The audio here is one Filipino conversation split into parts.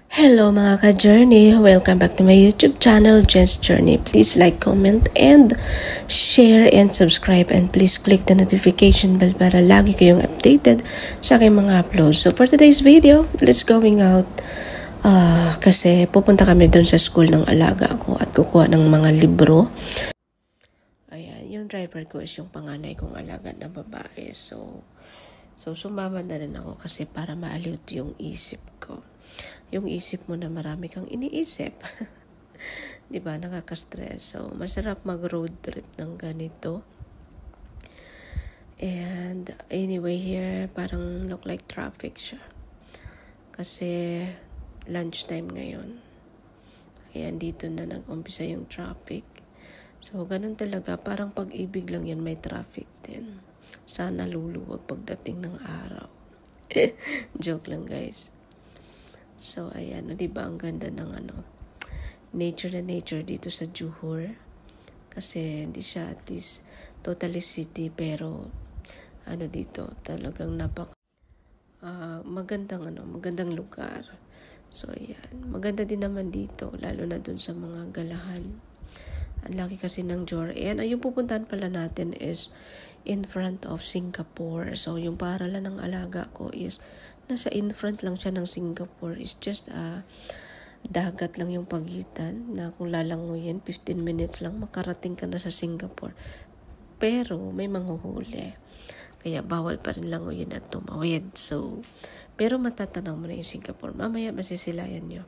Hello mga ka-journey! Welcome back to my YouTube channel, Jen's Journey. Please like, comment, and share and subscribe. And please click the notification bell para lagi kayong updated sa aking mga uploads. So for today's video, let's going out. Kasi pupunta kami dun sa school ng alaga ko at kukuha ng mga libro. Ayan, yung driver ko is yung panganay kong alaga na babae. So sumama na rin ako kasi para maaliw yung isip ko. Yung isip mo na marami kang iniisip. Diba? Nakaka-stress. So, masarap mag-road trip ng ganito. And anyway, here, parang look like traffic siya. Kasi lunchtime ngayon. Ayan, dito na nag-umpisa yung traffic. So, ganun talaga. Parang pag-ibig lang yan, may traffic din. Sana luluwag pagdating ng araw. Joke lang, guys. So, ayan, diba ang ganda ng nature na nature dito sa Johor. Kasi hindi siya at least totally city, pero dito talagang magandang lugar. So, ayan, maganda din naman dito, lalo na dun sa mga galahan. Ang laki kasi ng Johor. Ayan, yung pupuntahan pala natin is in front of Singapore. So, yung paaralan ng alaga ko is nasa in front lang siya ng Singapore. It's just dagat lang yung pagitan na kung lalangoyin 15 minutes lang makarating ka na sa Singapore. Pero may manghuhuli. Kaya bawal pa rin langoyin at tumawid. So, pero matatanaw mo na yung Singapore. Mamaya masisilayan nyo.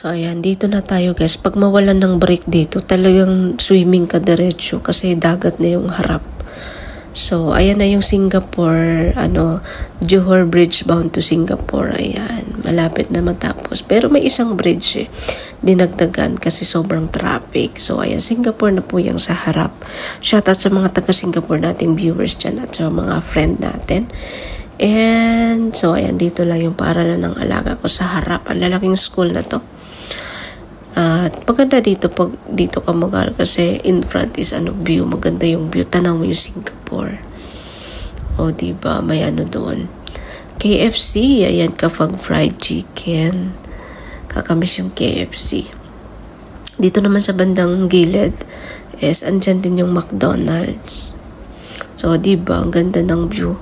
So, ayan, dito na tayo guys. Pag mawalan ng break dito, talagang swimming ka diretso kasi dagat na yung harap. So, ayan na yung Singapore, Johor Bridge bound to Singapore. Ayan, malapit na matapos. Pero may isang bridge dinagdagan kasi sobrang traffic. So, ayan, Singapore na po yung sa harap. Shoutout sa mga taga-Singapore nating viewers dyan at sa mga friend natin. And, so, ayan, dito lang yung paaralan ng alaga ko sa harap. Ang lalaking school na to. At maganda dito pag dito ka kasi in front is view, maganda yung view, tanaw mo yung Singapore. O diba, may doon. KFC, ayan kapag fried chicken. Kakamiss yung KFC. Dito naman sa bandang gilid is andyan din yung McDonald's. So diba, ang ganda ng view.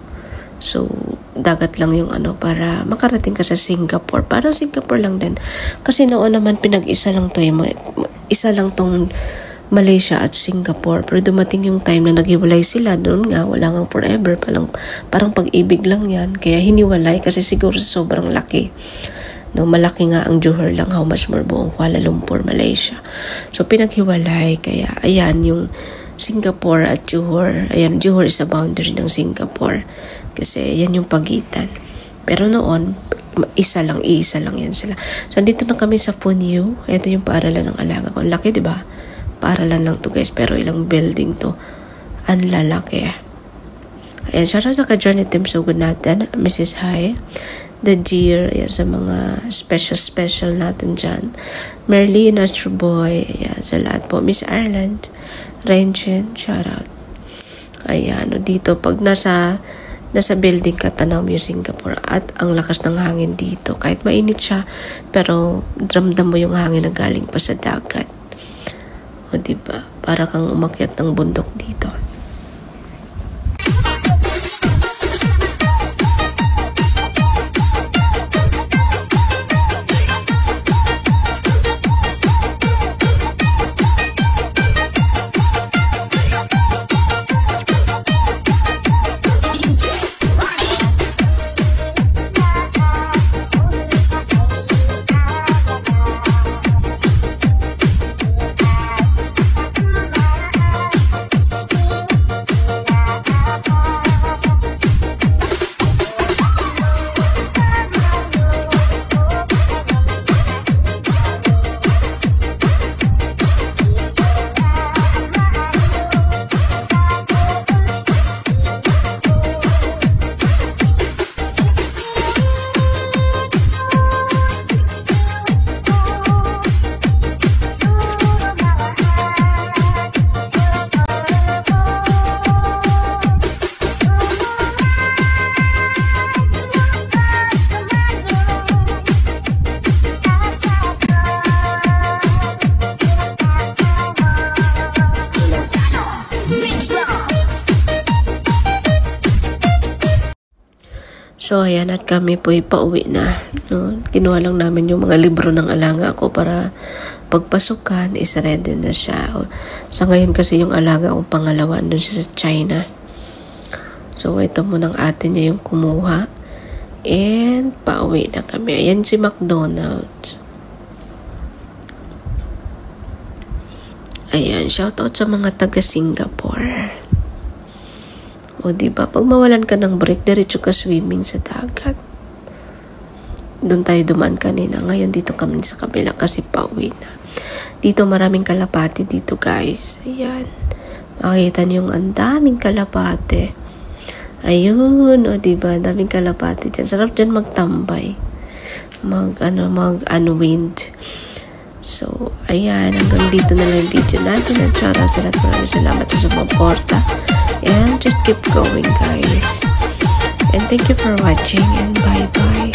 So, dagat lang yung para makarating ka sa Singapore. Parang Singapore lang din. Kasi noon naman pinag-isa lang to isa lang tong Malaysia at Singapore. Pero dumating yung time na naghiwalay sila. Doon nga, wala nga forever. Parang pag-ibig lang yan. Kaya hiniwalay kasi siguro sobrang laki. No, malaki nga ang Johor lang. How much more buong Kuala Lumpur, Malaysia. So, pinaghiwalay. Kaya, ayan yung Singapore at Johor. Ayan, Johor is a boundary ng Singapore. Kasi yan yung pagitan. Pero noon, iisa lang yan sila. So, dito na kami sa Funyu. Ito yung paaralan ng alaga ko. Ang laki, diba? Paaralan lang to guys. Pero ilang building to. Ang lalaki. Ayan, shoutout sa ka-journey team. So good natin. Mrs. Hai. The Deer. Ayan, sa mga special natin dyan. Merlin, Astro Boy. Ayan, sa lahat po. Miss Ireland. Renchen. Shoutout. Ayan, dito pag nasa building ka, tanaw mo yung Singapore at ang lakas ng hangin dito. Kahit mainit siya, pero ramdam mo yung hangin na galing pa sa dagat. O diba? Para kang umakyat ng bundok dito. So, ayan, at kami po'y pauwi na. No? Kinuha lang namin yung mga libro ng alaga ko para pagpasukan, is ready na siya. Sa ngayon kasi yung alaga kong pangalawa, doon siya sa China. So, ito munang ate niya yung kumuha. And, pauwi na kami. Ayan si McDonald's. Ayan, shoutout sa mga taga-Singapore. O diba, pag mawalan ka ng break, diretso ka swimming sa dagat. Doon tayo dumaan kanina. Ngayon dito kami sa kabila kasi pauwi na. Dito maraming kalapate dito guys. Ayan. Makikita niyo yung ang daming kalapate. Ayun, o diba, daming kalapate dyan. Sarap dyan magtambay. Wind. So, ayan, hanggang dito na lang yung video natin. At shoutout sa lahat. Maraming salamat sa sumuporta. And just keep going guys. And thank you for watching and bye bye.